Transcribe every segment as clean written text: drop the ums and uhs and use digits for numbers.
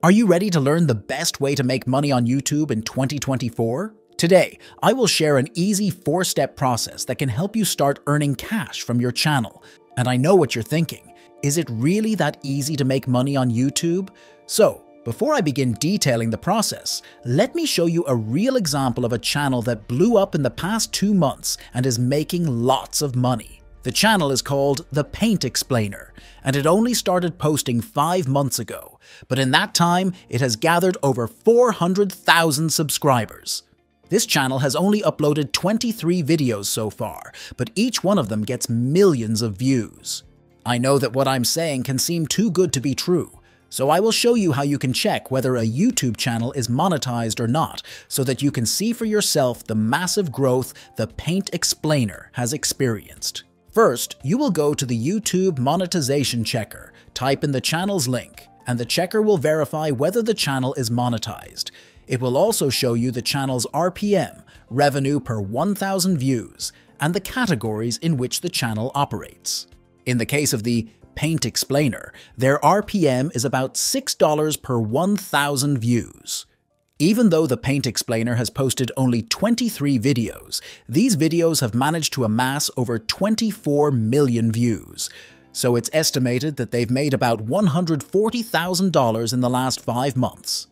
Are you ready to learn the best way to make money on YouTube in 2024? Today, I will share an easy 4-step process that can help you start earning cash from your channel. And I know what you're thinking. Is it really that easy to make money on YouTube? So, before I begin detailing the process, let me show you a real example of a channel that blew up in the past 2 months and is making lots of money. The channel is called The Paint Explainer, and it only started posting 5 months ago, but in that time, it has gathered over 400,000 subscribers. This channel has only uploaded 23 videos so far, but each one of them gets millions of views. I know that what I'm saying can seem too good to be true, so I will show you how you can check whether a YouTube channel is monetized or not, so that you can see for yourself the massive growth The Paint Explainer has experienced. First, you will go to the YouTube monetization checker, type in the channel's link, and the checker will verify whether the channel is monetized. It will also show you the channel's RPM, revenue per 1,000 views, and the categories in which the channel operates. In the case of the Paint Explainer, their RPM is about $6 per 1,000 views. Even though the Paint Explainer has posted only 23 videos, these videos have managed to amass over 24 million views. So it's estimated that they've made about $140,000 in the last 5 months.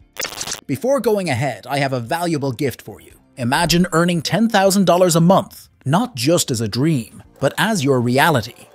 Before going ahead, I have a valuable gift for you. Imagine earning $10,000 a month, not just as a dream, but as your reality.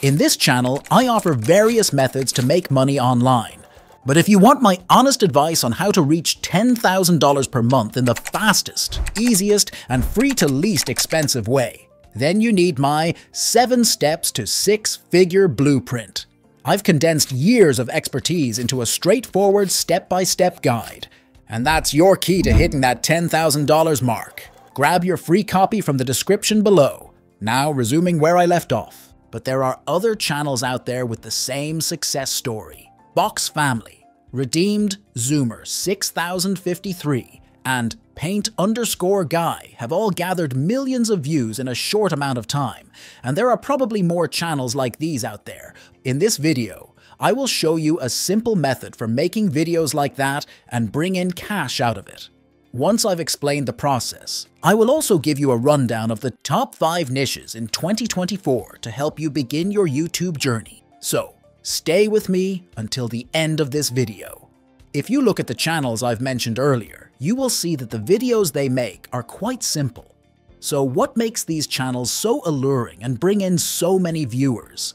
In this channel, I offer various methods to make money online. But if you want my honest advice on how to reach $10,000 per month in the fastest, easiest, and free to least expensive way, then you need my 7 steps to 6-figure blueprint. I've condensed years of expertise into a straightforward step-by-step guide. And that's your key to hitting that $10,000 mark. Grab your free copy from the description below. Now resuming where I left off. But there are other channels out there with the same success story. Box Family, Redeemed Zoomer 6053, and Paint_Guy have all gathered millions of views in a short amount of time, and there are probably more channels like these out there. In this video, I will show you a simple method for making videos like that and bring in cash out of it. Once I've explained the process, I will also give you a rundown of the top 5 niches in 2024 to help you begin your YouTube journey. So, stay with me until the end of this video. If you look at the channels I've mentioned earlier, you will see that the videos they make are quite simple. So what makes these channels so alluring and bring in so many viewers?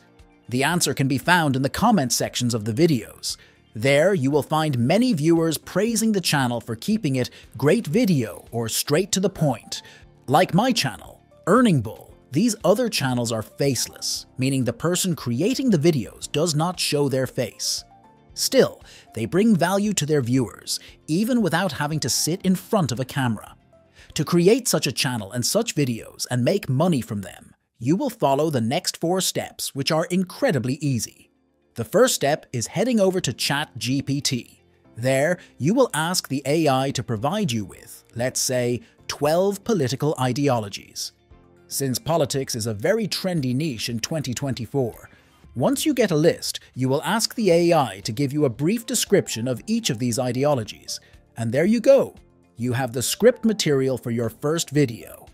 The answer can be found in the comment sections of the videos. There you will find many viewers praising the channel for keeping it great video or straight to the point. Like my channel, Earning Bull, these other channels are faceless, meaning the person creating the videos does not show their face. Still, they bring value to their viewers, even without having to sit in front of a camera. To create such a channel and such videos and make money from them, you will follow the next 4 steps, which are incredibly easy. The first step is heading over to ChatGPT. There, you will ask the AI to provide you with, let's say, 12 political ideologies. Since politics is a very trendy niche in 2024, once you get a list, you will ask the AI to give you a brief description of each of these ideologies. And there you go. You have the script material for your first video.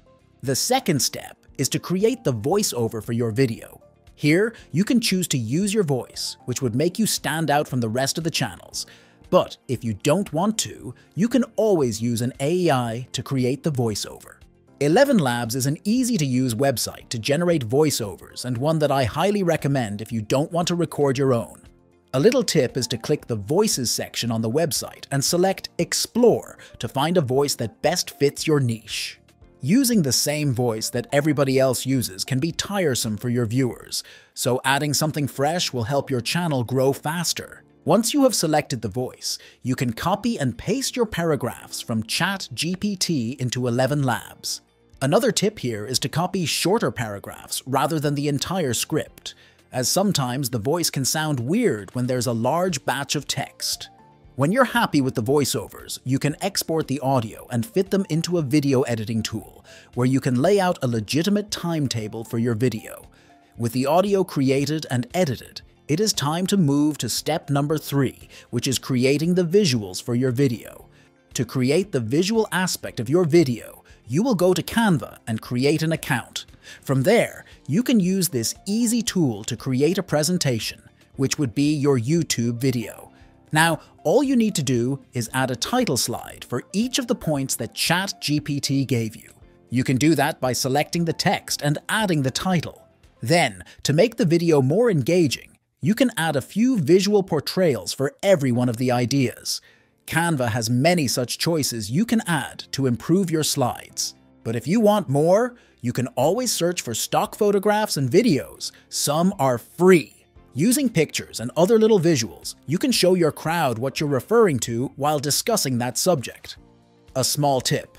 The second step is to create the voiceover for your video. Here, you can choose to use your voice, which would make you stand out from the rest of the channels. But if you don't want to, you can always use an AI to create the voiceover. 11 Labs is an easy-to-use website to generate voiceovers and one that I highly recommend if you don't want to record your own. A little tip is to click the Voices section on the website and select Explore to find a voice that best fits your niche. Using the same voice that everybody else uses can be tiresome for your viewers, so adding something fresh will help your channel grow faster. Once you have selected the voice, you can copy and paste your paragraphs from ChatGPT into 11 Labs. Another tip here is to copy shorter paragraphs rather than the entire script, as sometimes the voice can sound weird when there's a large batch of text. When you're happy with the voiceovers, you can export the audio and fit them into a video editing tool, where you can lay out a legitimate timetable for your video. With the audio created and edited, it is time to move to step number 3, which is creating the visuals for your video. To create the visual aspect of your video, you will go to Canva and create an account. From there, you can use this easy tool to create a presentation, which would be your YouTube video. Now, all you need to do is add a title slide for each of the points that ChatGPT gave you. You can do that by selecting the text and adding the title. Then, to make the video more engaging, you can add a few visual portrayals for every one of the ideas. Canva has many such choices you can add to improve your slides. But if you want more, you can always search for stock photographs and videos. Some are free. Using pictures and other little visuals, you can show your crowd what you're referring to while discussing that subject. A small tip: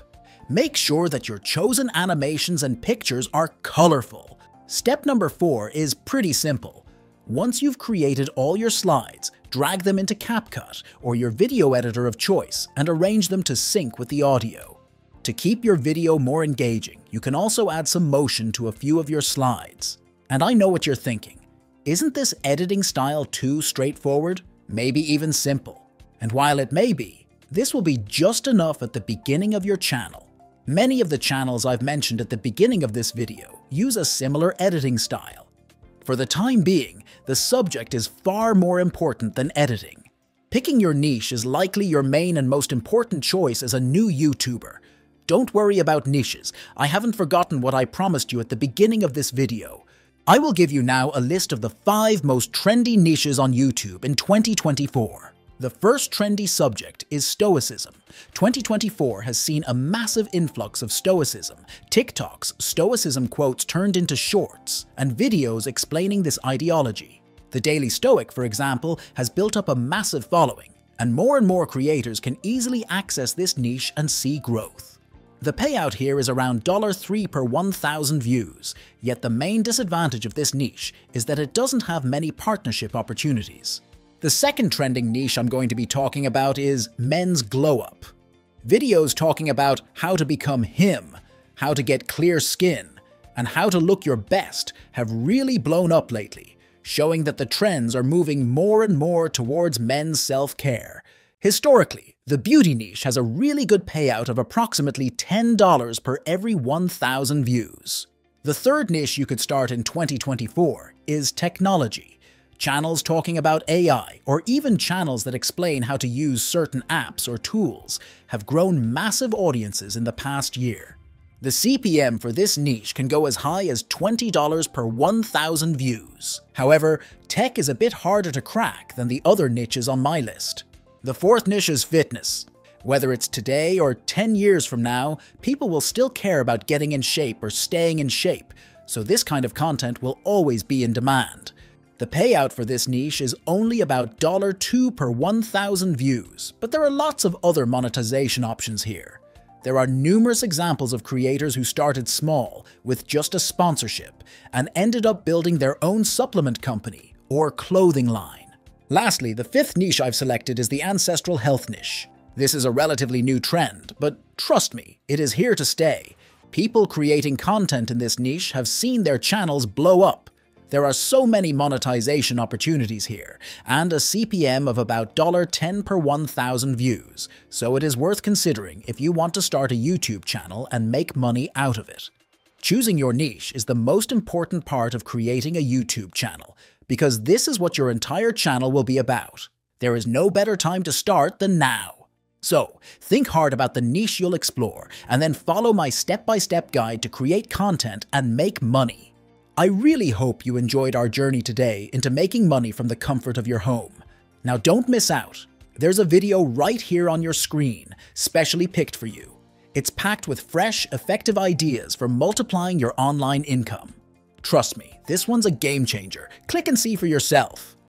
make sure that your chosen animations and pictures are colorful. Step number 4 is pretty simple. Once you've created all your slides, drag them into CapCut or your video editor of choice and arrange them to sync with the audio. To keep your video more engaging, you can also add some motion to a few of your slides. And I know what you're thinking. Isn't this editing style too straightforward? Maybe even simple. And while it may be, this will be just enough at the beginning of your channel. Many of the channels I've mentioned at the beginning of this video use a similar editing style. For the time being, the subject is far more important than editing. Picking your niche is likely your main and most important choice as a new YouTuber. Don't worry about niches. I haven't forgotten what I promised you at the beginning of this video. I will give you now a list of the 5 most trendy niches on YouTube in 2024. The first trendy subject is Stoicism. 2024 has seen a massive influx of Stoicism, TikToks, Stoicism quotes turned into shorts, and videos explaining this ideology. The Daily Stoic, for example, has built up a massive following, and more creators can easily access this niche and see growth. The payout here is around $3 per 1,000 views, yet the main disadvantage of this niche is that it doesn't have many partnership opportunities. The second trending niche I'm going to be talking about is men's glow-up. Videos talking about how to become him, how to get clear skin, and how to look your best have really blown up lately, showing that the trends are moving more and more towards men's self-care. Historically, the beauty niche has a really good payout of approximately $10 per every 1,000 views. The third niche you could start in 2024 is technology. Channels talking about AI, or even channels that explain how to use certain apps or tools, have grown massive audiences in the past year. The CPM for this niche can go as high as $20 per 1,000 views. However, tech is a bit harder to crack than the other niches on my list. The fourth niche is fitness. Whether it's today or 10 years from now, people will still care about getting in shape or staying in shape, so this kind of content will always be in demand. The payout for this niche is only about $2 per 1,000 views, but there are lots of other monetization options here. There are numerous examples of creators who started small with just a sponsorship and ended up building their own supplement company or clothing line. Lastly, the fifth niche I've selected is the ancestral health niche. This is a relatively new trend, but trust me, it is here to stay. People creating content in this niche have seen their channels blow up. There are so many monetization opportunities here, and a CPM of about $10 per 1,000 views, so it is worth considering if you want to start a YouTube channel and make money out of it. Choosing your niche is the most important part of creating a YouTube channel, because this is what your entire channel will be about. There is no better time to start than now. So, think hard about the niche you'll explore, and then follow my step-by-step guide to create content and make money. I really hope you enjoyed our journey today into making money from the comfort of your home. Now don't miss out. There's a video right here on your screen, specially picked for you. It's packed with fresh, effective ideas for multiplying your online income. Trust me, this one's a game changer. Click and see for yourself.